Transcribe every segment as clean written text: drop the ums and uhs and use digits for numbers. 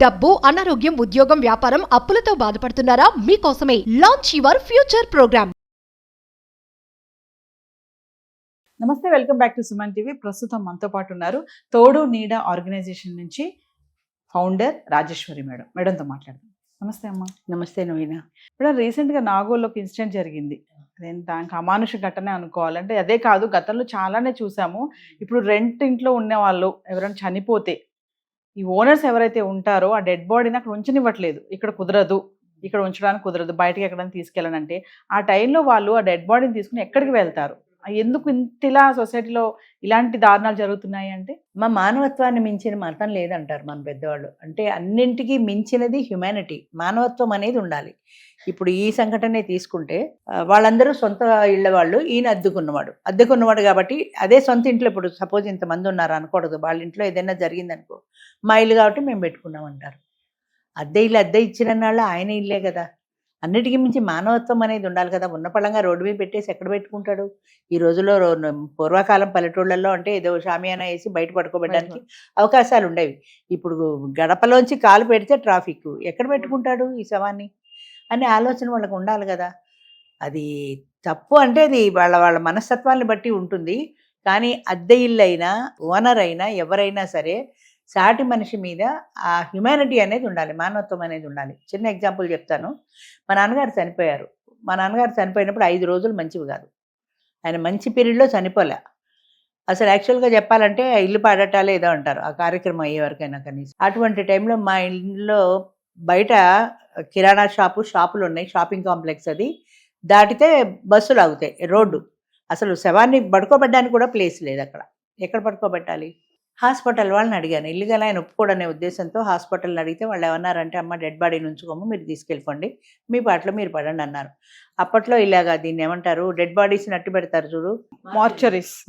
డబ్బు, అనారోగ్యం, ఉద్యోగం, వ్యాపారం, అప్పులతో బాధపడుతున్నారా? మీకోసమే లాంచ్ యువర్ ఫ్యూచర్ ప్రోగ్రామ్. నమస్తే, welcome back to Suman TV. ప్రస్తుతం మనతో పాటు ఉన్నారు తోడు నీడ ఆర్గనైజేషన్ నుంచి ఫౌండర్ రాజేశ్వరి మేడం. మేడంతో మాట్లాడదాం. నమస్తే అమ్మ. నమస్తే నవీన. మేడం, రీసెంట్గా నాగోల్లో ఒక ఇన్సిడెంట్ జరిగింది. అదేం దానికి అమానుష ఘటనే అనుకోవాలంటే, అదే కాదు గతంలో చాలానే చూసాము. ఇప్పుడు రెంట్ ఇంట్లో ఉన్న వాళ్ళు ఎవరైనా చనిపోతే ఈ ఓనర్స్ ఎవరైతే ఉంటారో ఆ డెడ్ బాడీని అక్కడ ఉంచనివ్వట్లేదు. ఇక్కడ కుదరదు, ఇక్కడ ఉంచడానికి కుదరదు, బయటకి ఎక్కడానికి తీసుకెళ్ళాలంటే ఆ టైంలో వాళ్ళు ఆ డెడ్ బాడీని తీసుకుని ఎక్కడికి వెళ్తారు? ఎందుకు ఇంతలా సొసైటీలో ఇలాంటి దారుణాలు జరుగుతున్నాయి అంటే? మా మానవత్వాన్ని మించిన మతం లేదంటారు మన పెద్దవాళ్ళు. అంటే అన్నింటికీ మించినది హ్యుమానిటీ, మానవత్వం అనేది ఉండాలి. ఇప్పుడు ఈ సంఘటనే తీసుకుంటే వాళ్ళందరూ సొంత ఇళ్ళ వాళ్ళు, ఈయన అద్దెకున్నవాడు కాబట్టి అదే సొంత ఇంట్లో. ఇప్పుడు సపోజ్ ఇంతమంది ఉన్నారు అనకూడదు, వాళ్ళ ఇంట్లో ఏదైనా జరిగిందనుకో, మా ఇల్లు కాబట్టి మేము పెట్టుకున్నాం అంటారు. అద్దె ఇచ్చిన వాళ్ళు ఆయన ఇల్లే కదా. అన్నిటికీ మించి మానవత్వం అనేది ఉండాలి కదా. ఉన్న పళ్ళంగా రోడ్డు మీద పెట్టేసి ఎక్కడ పెట్టుకుంటాడు? ఈ రోజుల్లో పూర్వకాలం పల్లెటూళ్ళల్లో అంటే ఏదో షామియానా వేసి బయట పడుకోబెట్టడానికి అవకాశాలు ఉండేవి. ఇప్పుడు గడపలోంచి కాలు పెడితే ట్రాఫిక్, ఎక్కడ పెట్టుకుంటాడు ఈ శవాన్ని అనే ఆలోచన వాళ్ళకు ఉండాలి కదా. అది తప్పు అంటే అది వాళ్ళ మనస్తత్వాన్ని బట్టి ఉంటుంది. కానీ అద్దె ఇల్లు అయినా ఓనర్ అయినా ఎవరైనా సరే సాటి మనిషి మీద ఆ హ్యుమానిటీ అనేది ఉండాలి, మానవత్వం అనేది ఉండాలి. చిన్న ఎగ్జాంపుల్ చెప్తాను. మా నాన్నగారు చనిపోయారు. మా నాన్నగారు చనిపోయినప్పుడు 5 రోజులు మంచివి కాదు. ఆయన మంచి పీరియడ్లో చనిపోలే. అసలు యాక్చువల్గా చెప్పాలంటే ఇల్లు పాడటాలు ఏదో అంటారు ఆ కార్యక్రమం అయ్యేవరకైనా కనీసం. అటువంటి టైంలో మా ఇల్లులో బయట కిరాణా షాపులు ఉన్నాయి, షాపింగ్ కాంప్లెక్స్. అది దాటితే బస్సులు ఆగుతాయి, రోడ్డు. అసలు శవాన్ని పడుకోబెట్టడానికి కూడా ప్లేస్ లేదు అక్కడ. ఎక్కడ పడుకోబెట్టాలి? హాస్పిటల్ వాళ్ళని అడిగాను. ఇల్లుగల ఆయన ఒప్పుకోడనే ఉద్దేశంతో హాస్పిటల్ని అడిగితే వాళ్ళు ఏమన్నారంటే, అమ్మ డెడ్ బాడీని ఉంచుకోము, మీరు తీసుకెళ్ళిపోండి, మీ పాటలో మీరు పడండి అన్నారు. అప్పట్లో ఇలాగా దీన్ని ఏమంటారు, డెడ్ బాడీస్ని అట్టు పెడతారు చూడు,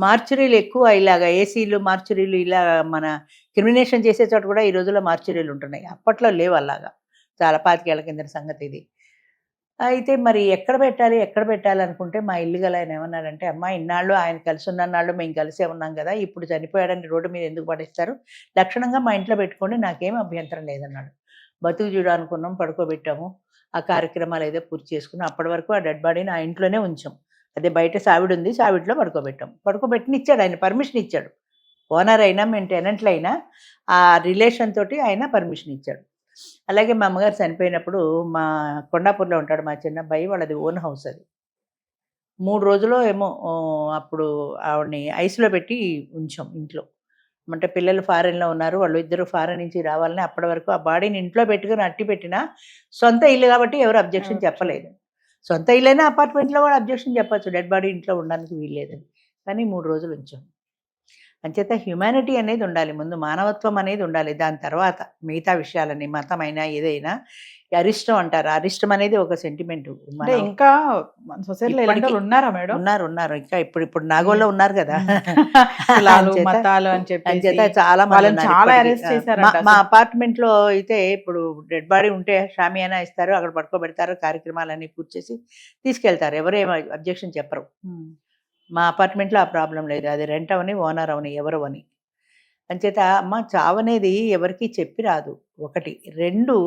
మార్చురీలు ఎక్కువ. ఇలాగా ఏసీలు మార్చురీలు, ఇలా మన క్రిమినేషన్ చేసే చోట కూడా ఈ రోజుల్లో మార్చురీలు ఉంటున్నాయి. అప్పట్లో లేవు అలాగా, చాలా 25 ఏళ్ల కింద సంగతి ఇది. అయితే మరి ఎక్కడ పెట్టాలి అనుకుంటే మా ఇల్లు గల ఆయన ఏమన్నారంటే, అమ్మ ఇన్నాళ్ళు ఆయన కలిసి ఉన్నన్నాళ్ళు మేము కలిసే ఉన్నాం కదా, ఇప్పుడు చనిపోయాడని రోడ్డు మీద ఎందుకు పడేస్తారు, లక్షణంగా మా ఇంట్లో పెట్టుకోండి, నాకేం అభ్యంతరం లేదన్నాడు. బతుకు చూడ అనుకున్నాం, పడుకోబెట్టాము. ఆ కార్యక్రమాలు ఏదో పూర్తి చేసుకున్నాం. అప్పటి వరకు ఆ డెడ్ బాడీని ఆ ఇంట్లోనే ఉంచాం. అదే బయట సావిడి ఉంది, సావిడిలో పడుకోబెట్టినిచ్చాడు ఆయన, పర్మిషన్ ఇచ్చాడు. ఓనర్ అయినా మేము టెనెంట్లు అయినా ఆ రిలేషన్ తోటి ఆయన పర్మిషన్ ఇచ్చాడు. అలాగే మా అమ్మగారు చనిపోయినప్పుడు, మా కొండాపూర్లో ఉంటాడు మా చిన్నబ్బాయి, వాళ్ళది ఓన్ హౌస్. అది 3 రోజులు ఏమో అప్పుడు ఆవిడని ఐస్లో పెట్టి ఉంచాం ఇంట్లో. అంటే పిల్లలు ఫారెన్లో ఉన్నారు, వాళ్ళు ఇద్దరు ఫారెన్ నుంచి రావాలని అప్పటి వరకు ఆ బాడీని ఇంట్లో పెట్టుకుని అట్టి పెట్టినా సొంత ఇల్లు కాబట్టి ఎవరు అబ్జెక్షన్ చెప్పలేదు. సొంత ఇల్లైనా అపార్ట్మెంట్లో కూడా అబ్జెక్షన్ చెప్పచ్చు, డెడ్ బాడీ ఇంట్లో ఉండడానికి వీల్లేదని. కానీ 3 రోజులు ఉంచాం. అంచేత హ్యుమానిటీ అనేది ఉండాలి, ముందు మానవత్వం అనేది ఉండాలి. దాని తర్వాత మిగతా విషయాలని, మతమైనా ఏదైనా. అరిష్టం అంటారు, అరిష్టం అనేది ఒక సెంటిమెంట్. ఇంకా సొసైటీలో ఉన్నారా మేడం? ఉన్నారు ఇంకా. ఇప్పుడు నాగోల్లో ఉన్నారు కదా మతాలు అని చెప్పి చాలా చేశారు. మా అపార్ట్మెంట్ లో అయితే ఇప్పుడు డెడ్ బాడీ ఉంటే షామియానా ఇస్తారు, అక్కడ పడుకోబెడతారు, కార్యక్రమాలన్నీ పూర్తి చేసి తీసుకెళ్తారు. ఎవరు ఏం అబ్జెక్షన్ చెప్పరు. మా అపార్ట్మెంట్లో ఆ ప్రాబ్లం లేదు. అది రెంట్ అవని, ఓనర్ అవని, ఎవరు అని. అంచేత అమ్మ చావనేది ఎవరికి చెప్పి రాదు, ఒకటి. 2,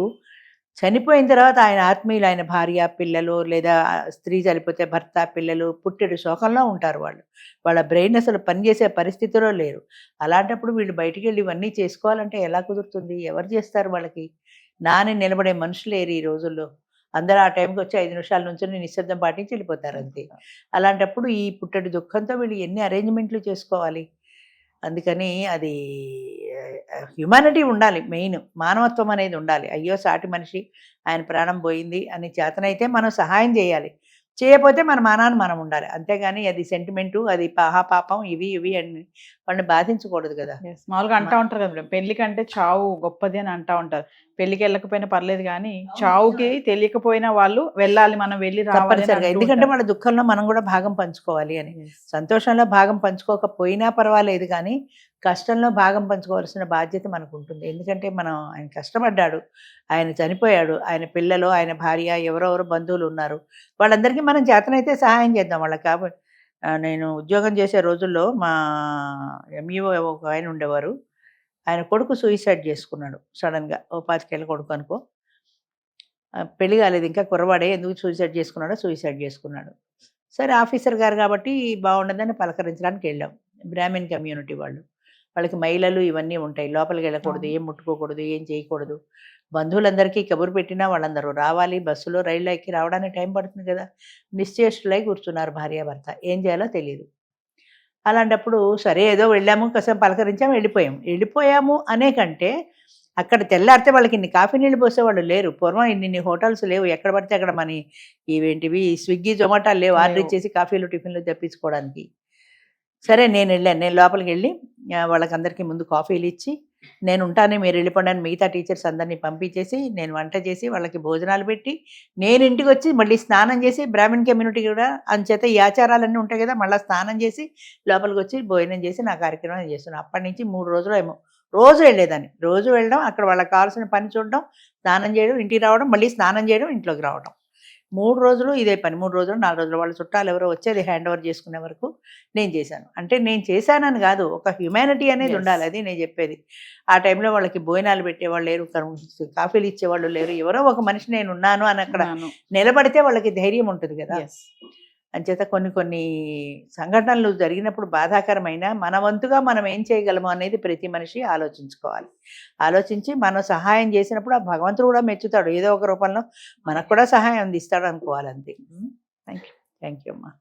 చనిపోయిన తర్వాత ఆయన ఆత్మీయులు, ఆయన భార్య, పిల్లలు, లేదా స్త్రీ చనిపోతే భర్త, పిల్లలు పుట్టెడు శోకంలో ఉంటారు. వాళ్ళ బ్రెయిన్ అసలు పనిచేసే పరిస్థితిలో లేరు. అలాంటప్పుడు వీళ్ళు బయటికి వెళ్ళి ఇవన్నీ చేసుకోవాలంటే ఎలా కుదురుతుంది? ఎవరు చేస్తారు? వాళ్ళకి నాని నిలబడే మనుషులు లేరు ఈ రోజుల్లో. అందరూ ఆ టైంకి వచ్చి 5 నిమిషాల నుంచి నిశ్శబ్దం పాటించి వెళ్ళిపోతారు అంతే. అలాంటప్పుడు ఈ పుట్టడి దుఃఖంతో వీళ్ళు ఎన్ని అరేంజ్మెంట్లు చేసుకోవాలి? అందుకని అది హ్యుమానిటీ ఉండాలి, మెయిన్ మానవత్వం అనేది ఉండాలి. అయ్యో సాటి మనిషి, ఆయన ప్రాణం పోయింది అని చేతనైతే మనం సహాయం చేయాలి, చేయకపోతే మన మానాన్ని మనం ఉండాలి. అంతేగాని అది సెంటిమెంటు, అది పాపం, ఇవి అని వాళ్ళని బాధించకూడదు కదా. మామూలుగా అంటా ఉంటారు కదా, పెళ్లి కంటే చావు గొప్పది అని అంటా ఉంటారు. పెళ్లికి వెళ్ళకపోయినా పర్లేదు కానీ చావుకి తెలియకపోయినా వాళ్ళు వెళ్ళాలి, మనం వెళ్ళి రావాలి. ఎందుకంటే వాళ్ళ దుఃఖంలో మనం కూడా భాగం పంచుకోవాలి అని. సంతోషంలో భాగం పంచుకోకపోయినా పర్వాలేదు కానీ కష్టంలో భాగం పంచుకోవాల్సిన బాధ్యత మనకు ఉంటుంది. ఎందుకంటే ఆయన కష్టపడ్డాడు, ఆయన చనిపోయాడు, ఆయన పిల్లలు, ఆయన భార్య, ఎవరెవరు బంధువులు ఉన్నారు, వాళ్ళందరికీ మనం చేతనైతే సహాయం చేద్దాం వాళ్ళకి. కాబట్టి నేను ఉద్యోగం చేసే రోజుల్లో మా ఎంఈఓ ఒక ఆయన ఉండేవారు, ఆయన కొడుకు సూసైడ్ చేసుకున్నాడు సడన్గా. ఓ 25 ఏళ్ళ కొడుకు అనుకో. పెళ్లి కాలేదు ఇంకా, కుర్రవాడే, ఎందుకు సూసైడ్ చేసుకున్నాడో సూసైడ్ చేసుకున్నాడు. సరే ఆఫీసర్ గారు కాబట్టి బాగుండదని పలకరించడానికి వెళ్ళాం. బ్రాహ్మిన్ కమ్యూనిటీ వాళ్ళు. వాళ్ళకి మహిళలు ఇవన్నీ ఉంటాయి, లోపలికి వెళ్ళకూడదు, ఏం ముట్టుకోకూడదు, ఏం చేయకూడదు. బంధువులందరికీ కబురు పెట్టినా వాళ్ళందరూ రావాలి, బస్సులో రైల్లో ఎక్కి రావడానికి టైం పడుతుంది కదా. నిశ్చేష్టులై కూర్చున్నారు భార్యాభర్త, ఏం చేయాలో తెలియదు. అలాంటప్పుడు సరే ఏదో వెళ్ళాము, కాసేపు పలకరించాము, వెళ్ళిపోయాము అనే కంటే అక్కడ తెల్లారితే వాళ్ళకి ఇన్ని కాఫీ నీళ్ళు పోసేవాళ్ళు లేరు. పూర్వం ఇన్ని హోటల్స్ లేవు, ఎక్కడ పడితే అక్కడ మన ఇవేంటివి స్విగ్గీ జొమాటోలు లేవు ఆర్డర్ ఇచ్చేసి కాఫీలు టిఫిన్లు తెప్పించుకోవడానికి. సరే నేను వెళ్ళాను, నేను లోపలికి వెళ్ళి వాళ్ళకందరికీ ముందు కాఫీలు ఇచ్చి, నేను ఉంటానే మీరు వెళ్ళిపోండి అని మిగతా టీచర్స్ అందరినీ పంపించేసి, నేను వంట చేసి వాళ్ళకి భోజనాలు పెట్టి, నేను ఇంటికి వచ్చి మళ్ళీ స్నానం చేసి, బ్రాహ్మణ్ కమ్యూనిటీ కూడా అంచేత ఈ ఆచారాలన్నీ ఉంటాయి కదా, మళ్ళీ స్నానం చేసి లోపలికి వచ్చి భోజనం చేసి నా కార్యక్రమం చేస్తున్నాను. అప్పటి నుంచి 3 రోజులు ఏమో రోజు వెళ్ళేదాన్ని. రోజు వెళ్ళడం, అక్కడ వాళ్ళకి కావాల్సిన పని చూడడం, స్నానం చేయడం, ఇంటికి రావడం, మళ్ళీ స్నానం చేయడం, ఇంట్లోకి రావడం. 3 రోజులు ఇదే పని. 3 రోజులు 4 రోజులు వాళ్ళ చుట్టాలు ఎవరో వచ్చేది హ్యాండ్ ఓవర్ చేసుకునే వరకు నేను చేశాను. అంటే నేను చేశానని కాదు, ఒక హ్యుమానిటీ అనేది ఉండాలి, అది నేను చెప్పేది. ఆ టైంలో వాళ్ళకి భోజనాలు పెట్టేవాళ్ళు లేరు, కాఫీలు ఇచ్చేవాళ్ళు లేరు, ఎవరో ఒక మనిషి నేను ఉన్నాను అని అక్కడ నిలబడితే వాళ్ళకి ధైర్యం ఉంటుంది కదా. అంచేత కొన్ని సంఘటనలు జరిగినప్పుడు బాధాకరమైన, మన వంతుగా మనం ఏం చేయగలము అనేది ప్రతి మనిషి ఆలోచించుకోవాలి. ఆలోచించి మనం సహాయం చేసినప్పుడు ఆ భగవంతుడు కూడా మెచ్చుతాడు, ఏదో ఒక రూపంలో మనకు కూడా సహాయం అందిస్తాడు అనుకోవాలి అంతే. థ్యాంక్ యూ అమ్మా.